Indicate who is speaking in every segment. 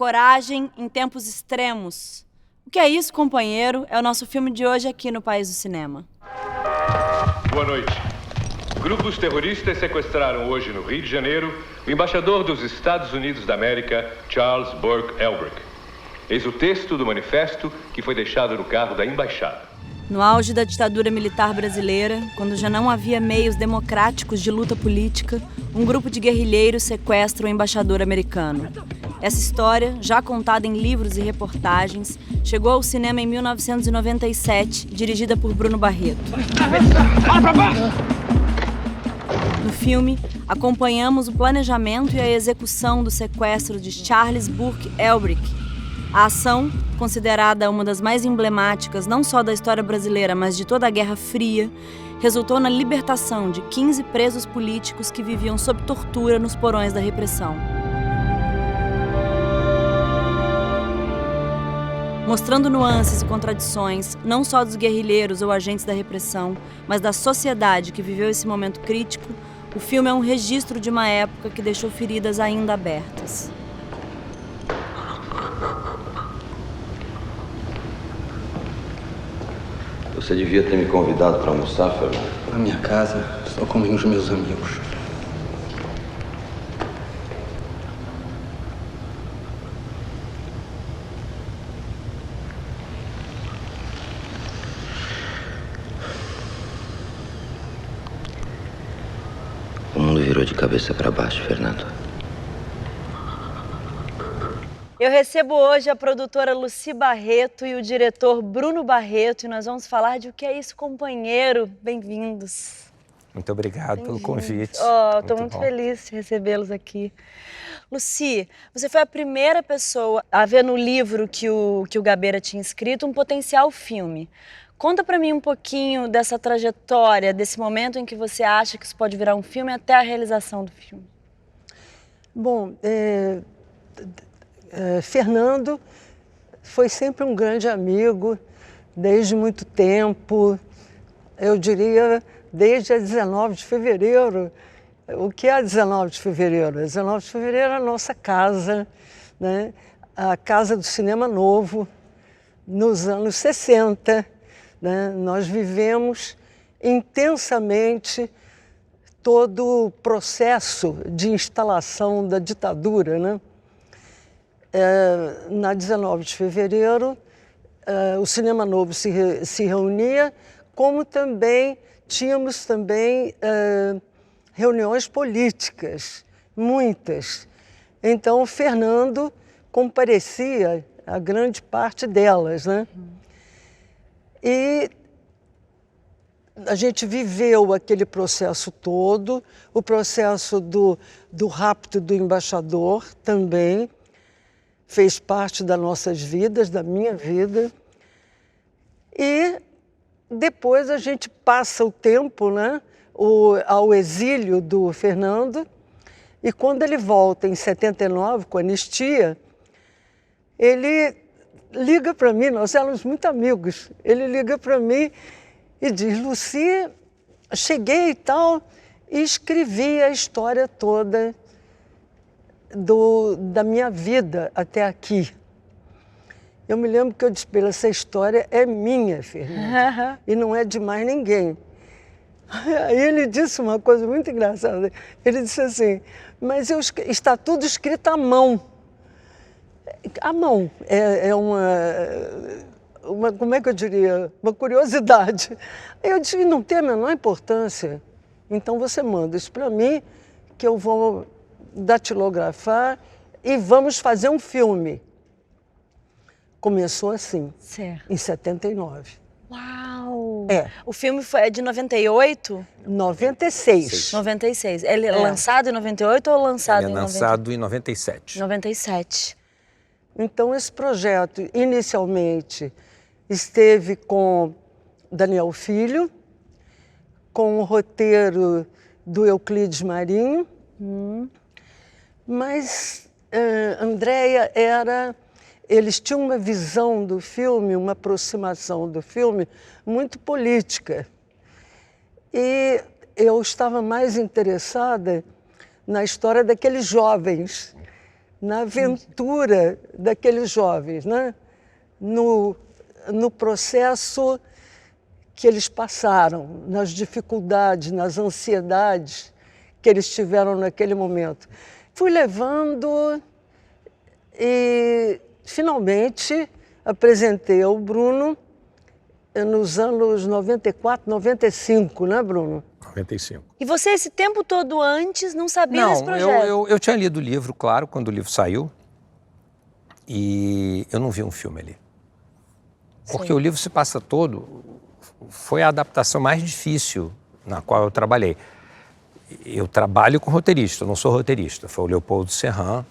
Speaker 1: coragem em tempos extremos. O que é isso, companheiro? É o nosso filme de hoje aqui no País do Cinema.
Speaker 2: Boa noite. Grupos terroristas sequestraram hoje no Rio de Janeiro o embaixador dos Estados Unidos da América, Charles Burke Elbrick. Eis o texto do manifesto que foi deixado no carro da embaixada.
Speaker 1: No auge da ditadura militar brasileira, quando já não havia meios democráticos de luta política, um grupo de guerrilheiros sequestra o embaixador americano. Essa história, já contada em livros e reportagens, chegou ao cinema em 1997, dirigida por Bruno Barreto. No filme, acompanhamos o planejamento e a execução do sequestro de Charles Burke Elbrick. A ação, considerada uma das mais emblemáticas não só da história brasileira, mas de toda a Guerra Fria, resultou na libertação de 15 presos políticos que viviam sob tortura nos porões da repressão. Mostrando nuances e contradições, não só dos guerrilheiros ou agentes da repressão, mas da sociedade que viveu esse momento crítico, o filme é um registro de uma época que deixou feridas ainda abertas.
Speaker 3: Você devia ter me convidado para almoçar, Fernando.
Speaker 4: Na minha casa, só comem os meus amigos.
Speaker 3: O mundo virou de cabeça para baixo, Fernando.
Speaker 1: Eu recebo hoje a produtora Lucy Barreto e o diretor Bruno Barreto e nós vamos falar de O Que É Isso, Companheiro. Bem-vindos.
Speaker 5: Muito obrigado pelo convite.
Speaker 1: Estou muito feliz de recebê-los aqui. Lucy, você foi a primeira pessoa a ver no livro que o Gabeira tinha escrito um potencial filme. Conta pra mim um pouquinho dessa trajetória, desse momento em que você acha que isso pode virar um filme até a realização do filme.
Speaker 6: Bom, Fernando foi sempre um grande amigo, desde muito tempo, eu diria desde a 19 de fevereiro. O que é a 19 de fevereiro? A 19 de fevereiro é a nossa casa, né? A Casa do Cinema Novo, nos anos 60. Né? Nós vivemos intensamente todo o processo de instalação da ditadura, né? Na 19 de fevereiro, o Cinema Novo se reunia, como também tínhamos reuniões políticas, muitas. Então, o Fernando comparecia a grande parte delas, né? E a gente viveu aquele processo todo, o processo do rapto do embaixador também, fez parte das nossas vidas, da minha vida. E depois a gente passa o tempo, né, ao exílio do Fernando, e quando ele volta em 79, com a anistia, ele liga para mim, nós éramos muito amigos, ele liga para mim e diz: Lucy, cheguei e tal, e escrevi a história toda da minha vida até aqui. Eu me lembro que eu disse para ele: essa história é minha, Fernanda, e não é de mais ninguém. Aí ele disse uma coisa muito engraçada, ele disse assim: mas está tudo escrito à mão. À mão, é uma, como é que eu diria, uma curiosidade. Aí eu disse: não tem a menor importância, então você manda isso para mim, que eu vou datilografar e vamos fazer um filme. Começou assim, certo, em 79.
Speaker 1: Uau!
Speaker 6: É.
Speaker 1: O filme é de 98?
Speaker 6: 96.
Speaker 1: 96. Ele é lançado em 98 ou lançado
Speaker 5: Ele é lançado em 97.
Speaker 1: 97.
Speaker 6: Então, esse projeto, inicialmente, esteve com Daniel Filho, com o roteiro do Euclides Marinho, mas Andréia eles tinham uma visão do filme, uma aproximação do filme muito política. E eu estava mais interessada na história daqueles jovens, na aventura daqueles jovens, né? No processo que eles passaram, nas dificuldades, nas ansiedades que eles tiveram naquele momento. Fui levando e, finalmente, apresentei ao Bruno nos anos 94, 95, né, Bruno?
Speaker 5: 95.
Speaker 1: E você, esse tempo todo antes, não sabia desse projeto?
Speaker 5: Não, eu tinha lido o livro, claro, quando o livro saiu, e eu não vi um filme ali. Porque
Speaker 1: Sim.
Speaker 5: o livro se passa todo, foi a adaptação mais difícil na qual eu trabalhei. Eu trabalho com roteirista, eu não sou roteirista, foi o Leopoldo Serran.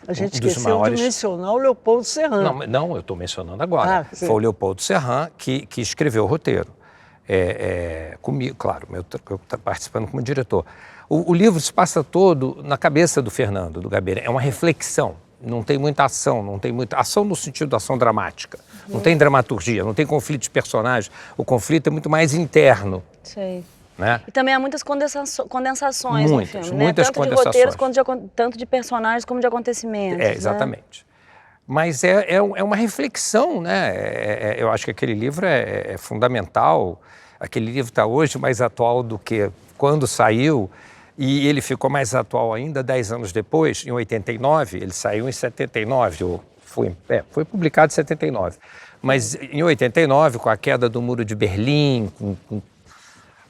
Speaker 6: A gente esqueceu de mencionar o Leopoldo Serran.
Speaker 5: Não, eu estou mencionando agora. Foi o Leopoldo Serran que escreveu o roteiro. Comigo, claro, eu estou participando como diretor. O livro se passa todo na cabeça do Fernando, do Gabeira. É uma reflexão, não tem muita ação, não tem muita ação no sentido da ação dramática. Não tem dramaturgia, não tem conflito de personagens. O conflito é muito mais interno.
Speaker 1: Sei.
Speaker 5: Né?
Speaker 1: E também há muitas condensações no filme, né?
Speaker 5: Muitas
Speaker 1: Tanto
Speaker 5: condensações.
Speaker 1: de roteiros, tanto de personagens como de acontecimentos.
Speaker 5: Exatamente. Né? Mas é uma reflexão, né? Eu acho que aquele livro é fundamental. Aquele livro está hoje mais atual do que quando saiu, e ele ficou mais atual ainda 10 anos depois, em 89, ele saiu em 79, foi publicado em 79. Mas em 89, com a queda do Muro de Berlim,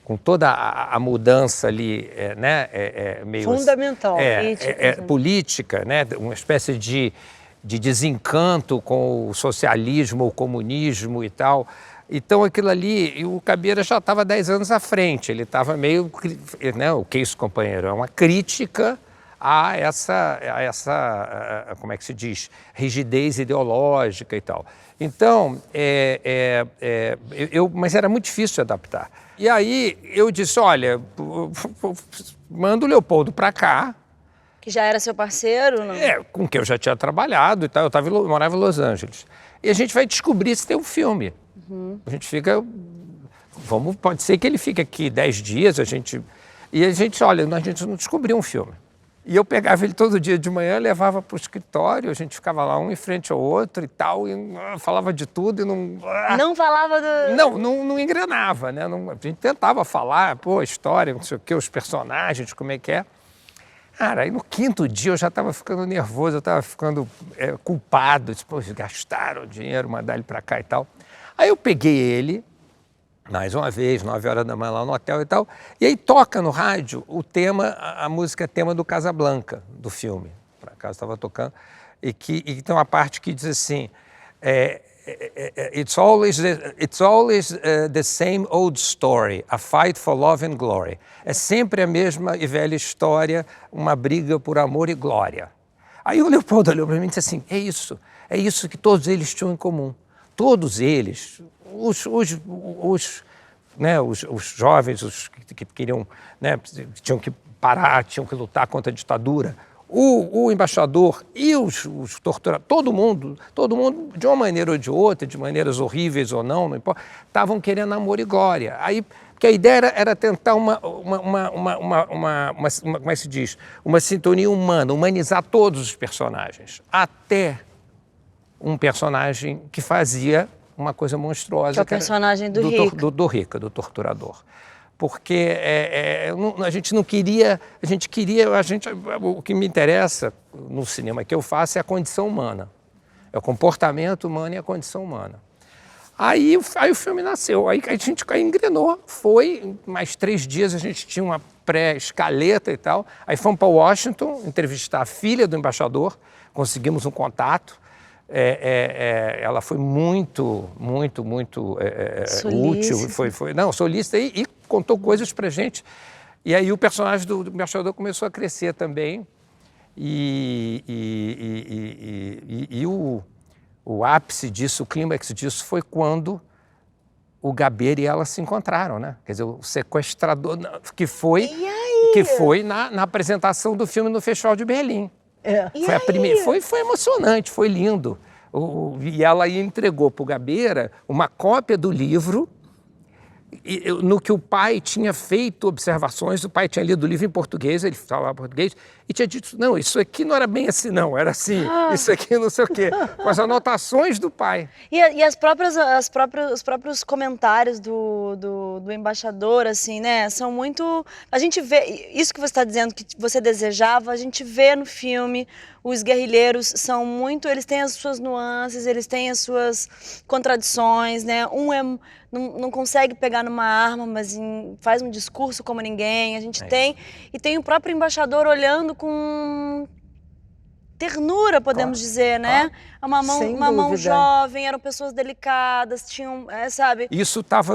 Speaker 5: com toda a mudança ali, meio
Speaker 6: fundamental,
Speaker 5: política, né? Uma espécie de desencanto com o socialismo, o comunismo e tal. Então aquilo ali, o Gabeira já estava 10 anos à frente, ele estava meio, né? O que é isso, companheiro? É uma crítica a essa como é que se diz, rigidez ideológica e tal. Então, mas era muito difícil de adaptar. E aí eu disse, olha, manda o Leopoldo para cá.
Speaker 1: Que já era seu parceiro, não?
Speaker 5: Com quem eu já tinha trabalhado e tal, eu morava em Los Angeles. E a gente vai descobrir se tem um filme. A gente fica, pode ser que ele fique aqui 10 dias, e a gente, olha, a gente não descobriu um filme. E eu pegava ele todo dia de manhã, levava para o escritório, a gente ficava lá um em frente ao outro e tal, e falava de tudo e não...
Speaker 1: Não falava do...
Speaker 5: Não engrenava, né? A gente tentava falar, história, não sei o quê, os personagens, como é que é. Cara, aí no 5º dia eu já estava ficando nervoso, eu estava ficando culpado, gastaram dinheiro, mandaram ele para cá e tal. Aí eu peguei ele, mais uma vez, 9 horas da manhã lá no hotel e tal, e aí toca no rádio o tema, a música tema do Casablanca, do filme. Por acaso estava tocando, e tem uma parte que diz assim, it's always the same old story, a fight for love and glory. É sempre a mesma e velha história, uma briga por amor e glória. Aí o Leopoldo olhou para mim e disse assim, é isso que todos eles tinham em comum. Todos eles, os jovens, os que queriam, né, tinham que parar, tinham que lutar contra a ditadura, o embaixador e os torturadores, todo mundo, de uma maneira ou de outra, de maneiras horríveis ou não importa, estavam querendo amor e glória. Aí, porque a ideia era tentar como é que se diz? Uma sintonia humana, humanizar todos os personagens, até um personagem que fazia uma coisa monstruosa.
Speaker 1: Que é o personagem do Rica.
Speaker 5: Do Rica, do torturador. Porque a gente não queria, o que me interessa no cinema que eu faço é a condição humana. É o comportamento humano e a condição humana. Aí o filme nasceu, aí a gente engrenou, foi, mais 3 dias a gente tinha uma pré-escaleta e tal, aí fomos para Washington entrevistar a filha do embaixador, conseguimos um contato. Ela foi muito útil, solícita e contou coisas pra gente. E aí o personagem do embaixador começou a crescer também. E o ápice disso, o clímax disso, foi quando o Gabeira e ela se encontraram, né? Quer dizer, o sequestrador, que foi na apresentação do filme no Festival de Berlim. Foi a primeira, foi emocionante, foi lindo. E ela entregou para o Gabeira uma cópia do livro no que o pai tinha feito observações, o pai tinha lido o livro em português, ele falava português, e tinha dito, não, isso aqui não era bem assim, não, era assim, isso aqui não sei o quê, com as anotações do pai.
Speaker 1: E os próprios comentários do embaixador, assim, né, são muito... A gente vê, isso que você está dizendo que você desejava, a gente vê no filme, os guerrilheiros são muito, eles têm as suas nuances, eles têm as suas contradições, né, não consegue pegar numa arma, mas faz um discurso como ninguém, a gente tem, e tem o próprio embaixador olhando com ternura, podemos dizer, né? Uma mão jovem, eram pessoas delicadas, tinham, sabe?
Speaker 5: Isso estava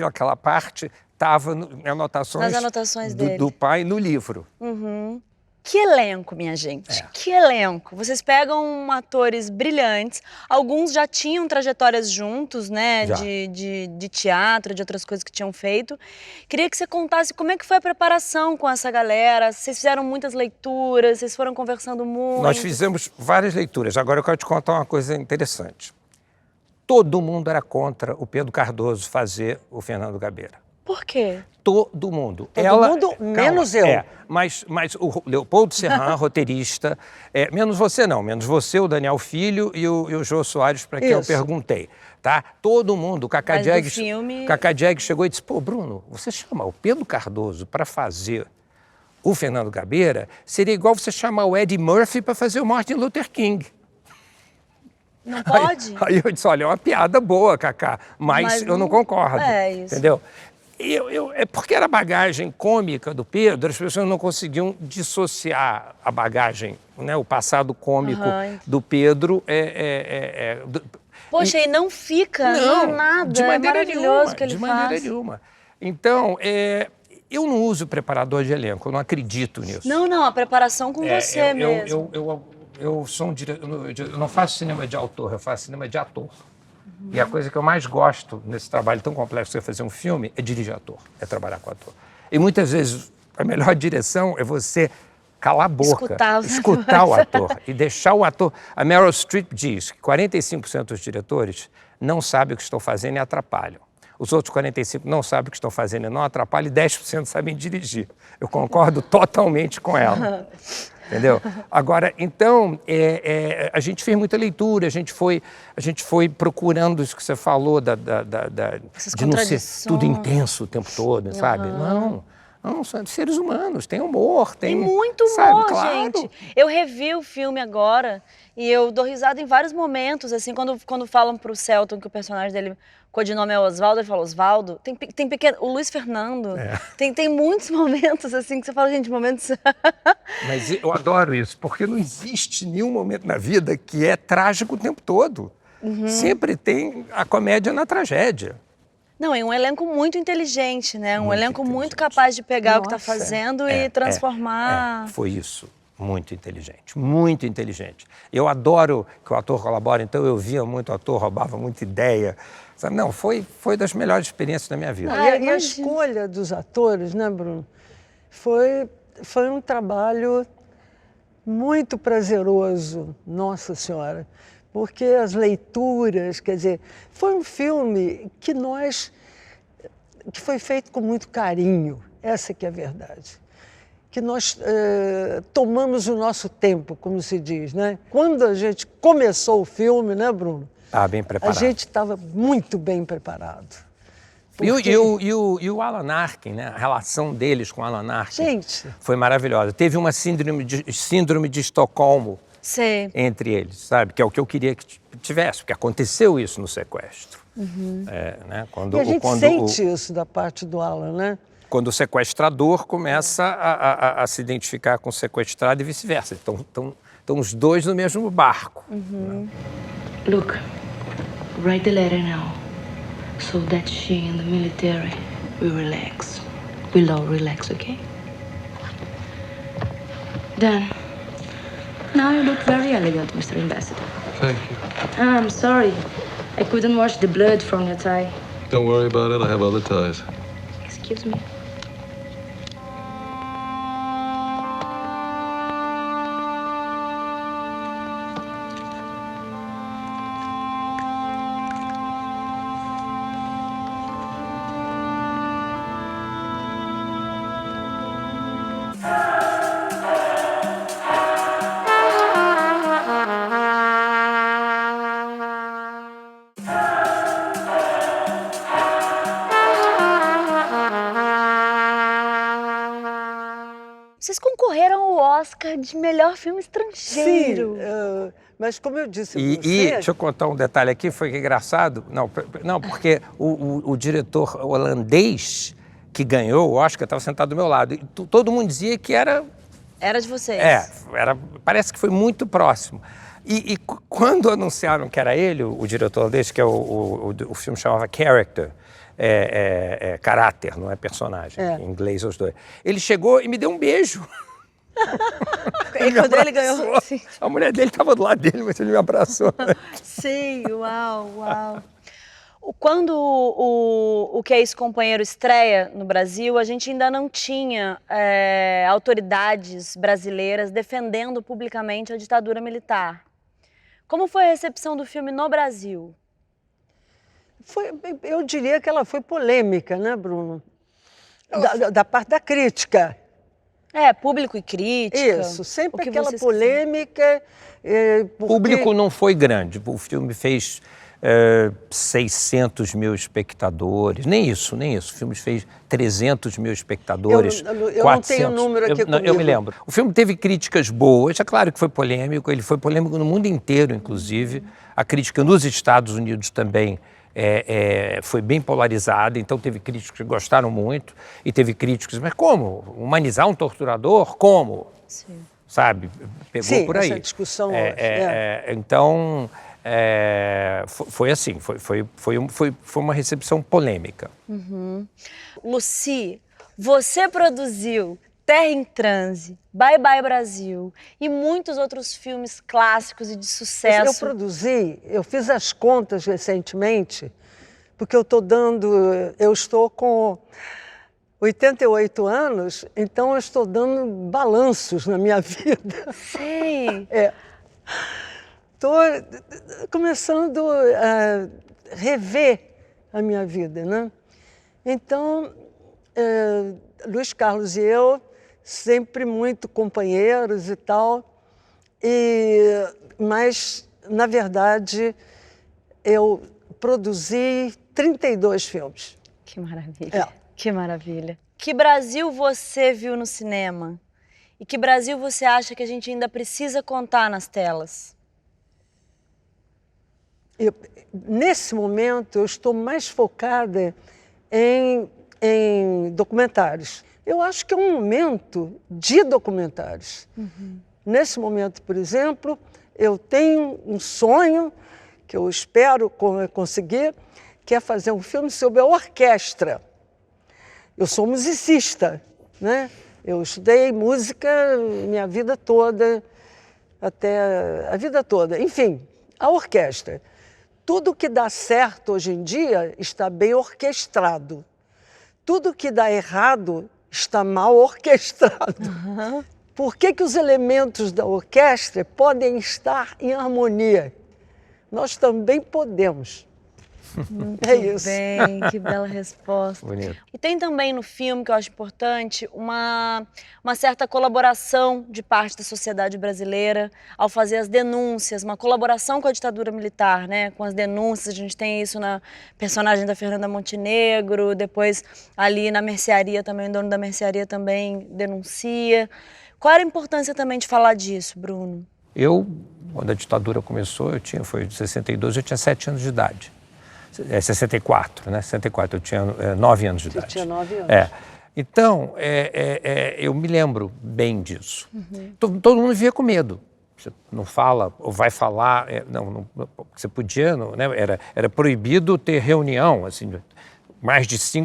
Speaker 5: aquela parte, estava nas anotações do pai no livro.
Speaker 1: Uhum. Que elenco, minha gente, que elenco. Vocês pegam atores brilhantes, alguns já tinham trajetórias juntos, né, de teatro, de outras coisas que tinham feito. Queria que você contasse como é que foi a preparação com essa galera, vocês fizeram muitas leituras, vocês foram conversando muito.
Speaker 5: Nós fizemos várias leituras, agora eu quero te contar uma coisa interessante. Todo mundo era contra o Pedro Cardoso fazer o Fernando Gabeira.
Speaker 1: Por quê?
Speaker 5: Todo mundo.
Speaker 6: Todo mundo, menos eu.
Speaker 5: Mas o Leopoldo Serran, roteirista, menos você não, menos você, o Daniel Filho e o Jô Soares, para quem eu perguntei. Tá? Todo mundo, o Cacá Diegues chegou e disse, pô, Bruno, você chamar o Pedro Cardoso para fazer o Fernando Gabeira, seria igual você chamar o Eddie Murphy para fazer o Martin Luther King.
Speaker 1: Não pode?
Speaker 5: Aí eu disse, olha, é uma piada boa, Cacá, mas eu não concordo.
Speaker 1: É isso.
Speaker 5: Entendeu? É porque era a bagagem cômica do Pedro, as pessoas não conseguiam dissociar a bagagem, né, o passado cômico do Pedro.
Speaker 1: Poxa, e não fica, não nada,
Speaker 5: de maneira
Speaker 1: maravilhoso que ele
Speaker 5: de
Speaker 1: faz.
Speaker 5: maneira nenhuma. Então, eu não uso preparador de elenco, eu não acredito nisso.
Speaker 1: Não, a preparação com você mesmo.
Speaker 5: Eu sou um diretor, eu não faço cinema de autor, eu faço cinema de ator. E a coisa que eu mais gosto nesse trabalho tão complexo de fazer um filme é dirigir ator, é trabalhar com ator. E muitas vezes a melhor direção é você calar a boca, escutar o ator e deixar o ator... A Meryl Streep diz que 45% dos diretores não sabem o que estão fazendo e atrapalham. Os outros 45% não sabem o que estão fazendo e não atrapalham e 10% sabem dirigir. Eu concordo totalmente com ela. Entendeu? Agora, então, a gente fez muita leitura, a gente foi procurando isso que você falou, de não ser tudo intenso o tempo todo, sabe? Não, são seres humanos, tem humor, tem
Speaker 1: muito humor,
Speaker 5: sabe? Claro.
Speaker 1: gente. Eu revi o filme agora e eu dou risada em vários momentos, assim, quando falam pro Celton que o personagem dele, o codinome é Osvaldo, ele fala, Osvaldo, tem pequeno, o Luiz Fernando, tem muitos momentos, assim, que você fala, gente, momentos...
Speaker 5: Mas eu adoro isso, porque não existe nenhum momento na vida que é trágico o tempo todo. Sempre tem a comédia na tragédia.
Speaker 1: Não, é um elenco muito inteligente, né? Um elenco muito capaz de pegar o que está fazendo e transformar...
Speaker 5: Foi isso. Muito inteligente, muito inteligente. Eu adoro que o ator colabore, então eu via muito ator, roubava muita ideia. Sabe? Não, foi das melhores experiências da minha vida.
Speaker 6: E a escolha dos atores, né, Bruno? Foi um trabalho muito prazeroso, Nossa Senhora. Porque as leituras, quer dizer, foi um filme que foi feito com muito carinho, essa que é a verdade. Que nós tomamos o nosso tempo, como se diz, né? Quando a gente começou o filme, né, Bruno?
Speaker 5: Bem preparado.
Speaker 6: A gente estava muito bem preparado.
Speaker 5: Porque... E o Alan Arkin, né? A relação deles com o Alan Arkin foi maravilhosa. Teve uma síndrome de Estocolmo entre eles, sabe? Que é o que eu queria que tivesse, porque aconteceu isso no sequestro. Né?
Speaker 6: E a gente sente isso da parte do Alan, né?
Speaker 5: Quando o sequestrador começa a se identificar com o sequestrado e vice-versa. Estão os dois no mesmo barco. Né?
Speaker 7: Look, write the letter now, so that she and the military will relax. We'll all relax, okay? Done. Now you look very elegant, Mr. Ambassador.
Speaker 8: Thank you.
Speaker 7: I'm sorry. I couldn't wash the blood from your tie.
Speaker 8: Don't worry about it. I have other ties.
Speaker 7: Excuse me.
Speaker 1: Vocês concorreram ao Oscar de melhor filme estrangeiro.
Speaker 6: Sim, mas como eu disse a
Speaker 5: E
Speaker 6: você...
Speaker 5: deixa eu contar um detalhe aqui, foi engraçado. Não, porque o diretor holandês que ganhou o Oscar estava sentado do meu lado. E todo mundo dizia que era...
Speaker 1: Era de vocês.
Speaker 5: Parece que foi muito próximo. E quando anunciaram que era ele, o diretor holandês, que o filme chamava Character, caráter, não é personagem, em inglês os dois. Ele chegou e me deu um beijo.
Speaker 1: E quando ele ganhou... Sim.
Speaker 5: A mulher dele estava do lado dele, mas ele me abraçou.
Speaker 1: Sim, uau. Quando o Que É Isso, Companheiro estreia no Brasil, a gente ainda não tinha autoridades brasileiras defendendo publicamente a ditadura militar. Como foi a recepção do filme no Brasil?
Speaker 6: Eu diria que ela foi polêmica, né, Bruno? Da parte da crítica.
Speaker 1: Público e crítica.
Speaker 6: Isso, sempre aquela polêmica.
Speaker 5: O público não foi grande. O filme fez 600 mil espectadores. Nem isso. O filme fez 300 mil espectadores.
Speaker 6: Eu 400. Não tenho o número aqui comigo.
Speaker 5: Eu me lembro. O filme teve críticas boas. É claro que foi polêmico. Ele foi polêmico no mundo inteiro, inclusive. A crítica nos Estados Unidos também foi bem polarizada, então teve críticos que gostaram muito e teve críticos, mas como? Humanizar um torturador? Como? Sim. Sabe? Pegou por aí.
Speaker 6: Essa discussão
Speaker 5: Então, foi assim, foi uma recepção polêmica.
Speaker 1: Uhum. Lucy, você produziu Terra em Transe, Bye Bye Brasil e muitos outros filmes clássicos e de sucesso.
Speaker 6: Eu fiz as contas recentemente, porque eu estou com 88 anos, então eu estou dando balanços na minha vida.
Speaker 1: Sei.
Speaker 6: Estou começando a rever a minha vida, né? Então, Luiz Carlos e eu, sempre muito companheiros e tal, mas, na verdade, eu produzi 32 filmes.
Speaker 1: Que maravilha, que maravilha. Que Brasil você viu no cinema? E que Brasil você acha que a gente ainda precisa contar nas telas?
Speaker 6: Nesse momento, eu estou mais focada em documentários. Eu acho que é um momento de documentários. Uhum. Nesse momento, por exemplo, eu tenho um sonho que eu espero conseguir, que é fazer um filme sobre a orquestra. Eu sou musicista, né? Eu estudei música minha vida toda, até a vida toda. Enfim, a orquestra. Tudo que dá certo hoje em dia está bem orquestrado. Tudo que dá errado está mal orquestrado. Uhum. Por que os elementos da orquestra podem estar em harmonia? Nós também podemos.
Speaker 1: Muito bem, que bela resposta.
Speaker 5: Bonito.
Speaker 1: E tem também no filme, que eu acho importante, uma certa colaboração de parte da sociedade brasileira ao fazer as denúncias, uma colaboração com a ditadura militar, né? Com as denúncias, a gente tem isso na personagem da Fernanda Montenegro, depois ali na mercearia também, o dono da mercearia também denuncia. Qual era a importância também de falar disso, Bruno?
Speaker 5: Quando a ditadura começou, foi de 62, eu tinha 7 anos de idade. 64, né? 64, eu tinha 9 anos de idade.
Speaker 6: Você tinha 9 anos.
Speaker 5: Então, eu me lembro bem disso. Uhum. Todo mundo vivia com medo. Você não fala, ou vai falar, você podia, né? Era proibido ter reunião, assim,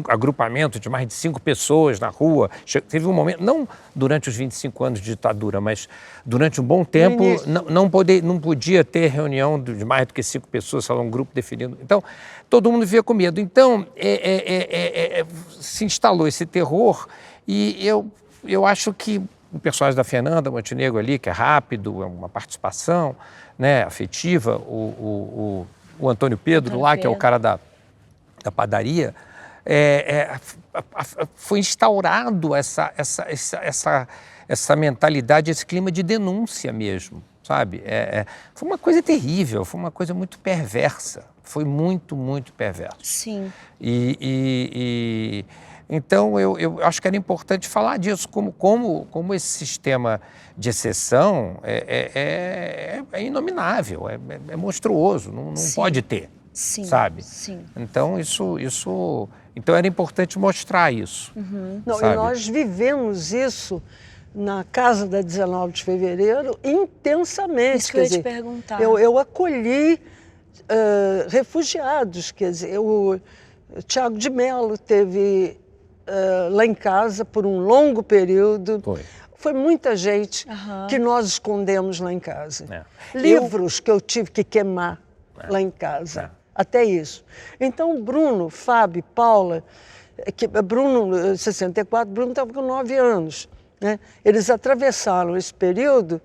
Speaker 5: agrupamento de mais de 5 pessoas na rua. Teve um momento, não durante os 25 anos de ditadura, mas durante um bom tempo, não podia ter reunião de mais do que 5 pessoas, só um grupo definido. Então, todo mundo vivia com medo. Então, se instalou esse terror e eu acho que o personagem da Fernanda Montenegro ali, que é rápido, é uma participação, né, afetiva, o Antônio Pedro lá, que é o cara da padaria, foi instaurado essa mentalidade, esse clima de denúncia mesmo, sabe? Foi uma coisa terrível, foi uma coisa muito perversa, foi muito, muito perversa.
Speaker 1: Sim.
Speaker 5: Então, eu acho que era importante falar disso, como esse sistema de exceção é inominável, é monstruoso, não pode ter, sabe?
Speaker 1: Sim.
Speaker 5: Então, então era importante mostrar isso.
Speaker 6: Não,
Speaker 5: sabe?
Speaker 6: e nós vivemos isso na Casa da 19 de Fevereiro intensamente.
Speaker 1: Isso que eu ia te perguntar.
Speaker 6: Eu acolhi refugiados, quer dizer, o Tiago de Mello teve lá em casa por um longo período. Foi muita gente que nós escondemos lá em casa. Livros que eu tive que queimar lá em casa. Até isso. Então, Bruno, Fábio, Paula, Bruno, 64, Bruno estava com 9 anos. Né? Eles atravessaram esse período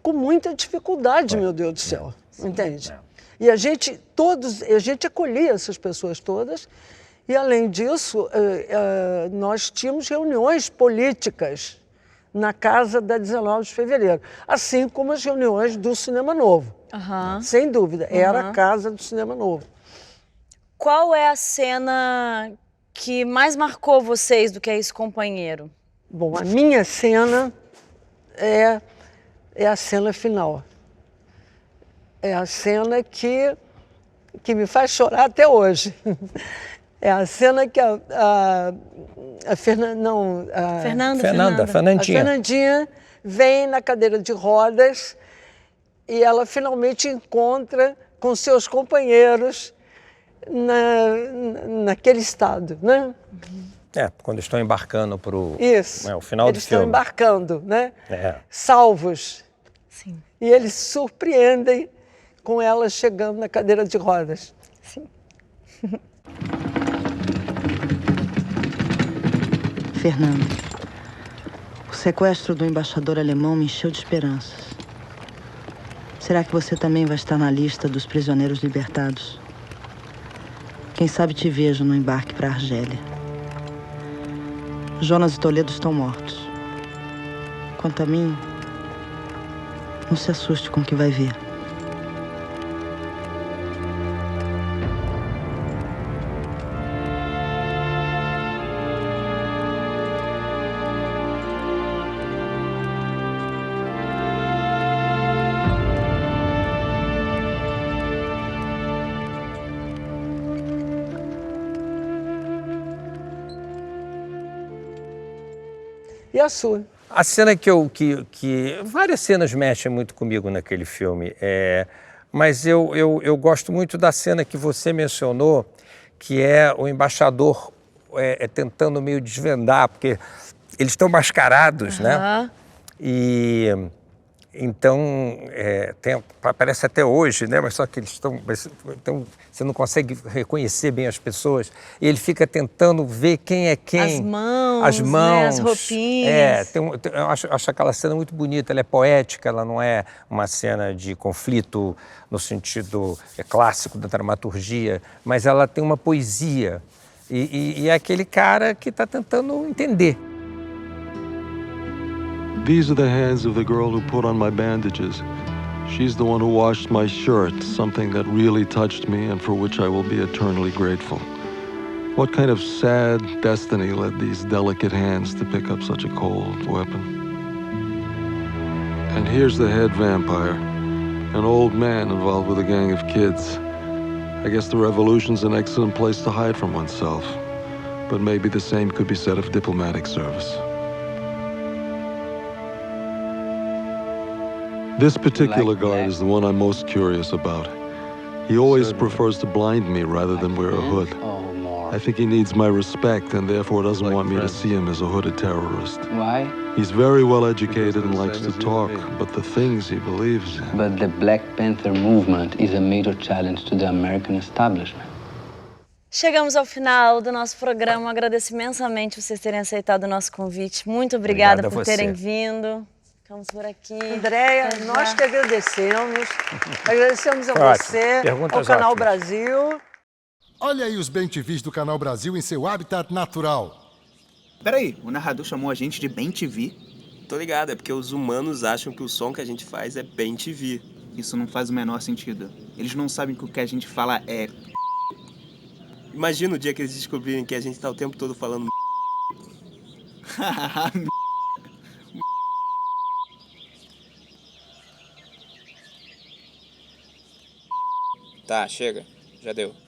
Speaker 6: com muita dificuldade, meu Deus do céu. Entende? E a gente acolhia essas pessoas todas. E, além disso, nós tínhamos reuniões políticas na Casa da 19 de Fevereiro, assim como as reuniões do Cinema Novo. Sem dúvida, era a Casa do Cinema Novo.
Speaker 1: Qual é a cena que mais marcou vocês do que é esse companheiro?
Speaker 6: Bom, a minha cena é a cena final. É a cena que me faz chorar até hoje. É a cena que a Fernandinha vem na cadeira de rodas e ela finalmente encontra com seus companheiros naquele estado, né?
Speaker 5: Quando estão embarcando para o final do filme.
Speaker 6: Eles estão embarcando, né? Salvos.
Speaker 1: Sim.
Speaker 6: E eles se surpreendem com ela chegando na cadeira de rodas.
Speaker 1: Sim.
Speaker 9: Fernando, o sequestro do embaixador alemão me encheu de esperanças. Será que você também vai estar na lista dos prisioneiros libertados? Quem sabe te vejo no embarque para a Argélia. Jonas e Toledo estão mortos. Quanto a mim, não se assuste com o que vai ver.
Speaker 6: E a sua?
Speaker 5: A cena que várias cenas mexem muito comigo naquele filme, mas eu gosto muito da cena que você mencionou, que é o embaixador tentando meio desvendar, porque eles estão mascarados, né? E então, parece até hoje, né? Mas só que eles estão... Então, você não consegue reconhecer bem as pessoas. E ele fica tentando ver quem é quem.
Speaker 1: As mãos,
Speaker 5: né?
Speaker 1: As roupinhas.
Speaker 5: Eu acho aquela cena muito bonita. Ela é poética, ela não é uma cena de conflito no sentido clássico da dramaturgia, mas ela tem uma poesia. E é aquele cara que está tentando entender.
Speaker 8: These are the hands of the girl who put on my bandages. She's the one who washed my shirt, something that really touched me and for which I will be eternally grateful. What kind of sad destiny led these delicate hands to pick up such a cold weapon? And here's the head vampire, an old man involved with a gang of kids. I guess the revolution's an excellent place to hide from oneself, but maybe the same could be said of diplomatic service. This particular guard is the one I'm most curious about. He always prefers to blind me rather than wear a hood. I think he needs my respect and therefore doesn't want me to see him as a hooded terrorist.
Speaker 10: Why?
Speaker 8: He's very well educated and likes to talk, but the things he believes in...
Speaker 10: But the Black Panther movement is a major challenge to the American establishment.
Speaker 1: Chegamos ao final do nosso programa. Agradeço imensamente vocês terem aceitado o nosso convite. Muito obrigada por terem vindo. Ficamos por aqui.
Speaker 6: Andréia, nós que agradecemos. Agradecemos a você, ao Canal Brasil.
Speaker 11: Olha aí os BenTVs do Canal Brasil em seu habitat natural.
Speaker 12: Peraí, o narrador chamou a gente de BenTV?
Speaker 13: Tô ligado, é porque os humanos acham que o som que a gente faz é
Speaker 12: Isso não faz o menor sentido. Eles não sabem que o que a gente fala é...
Speaker 13: Imagina o dia que eles descobrirem que a gente tá o tempo todo falando. Tá, chega. Já deu.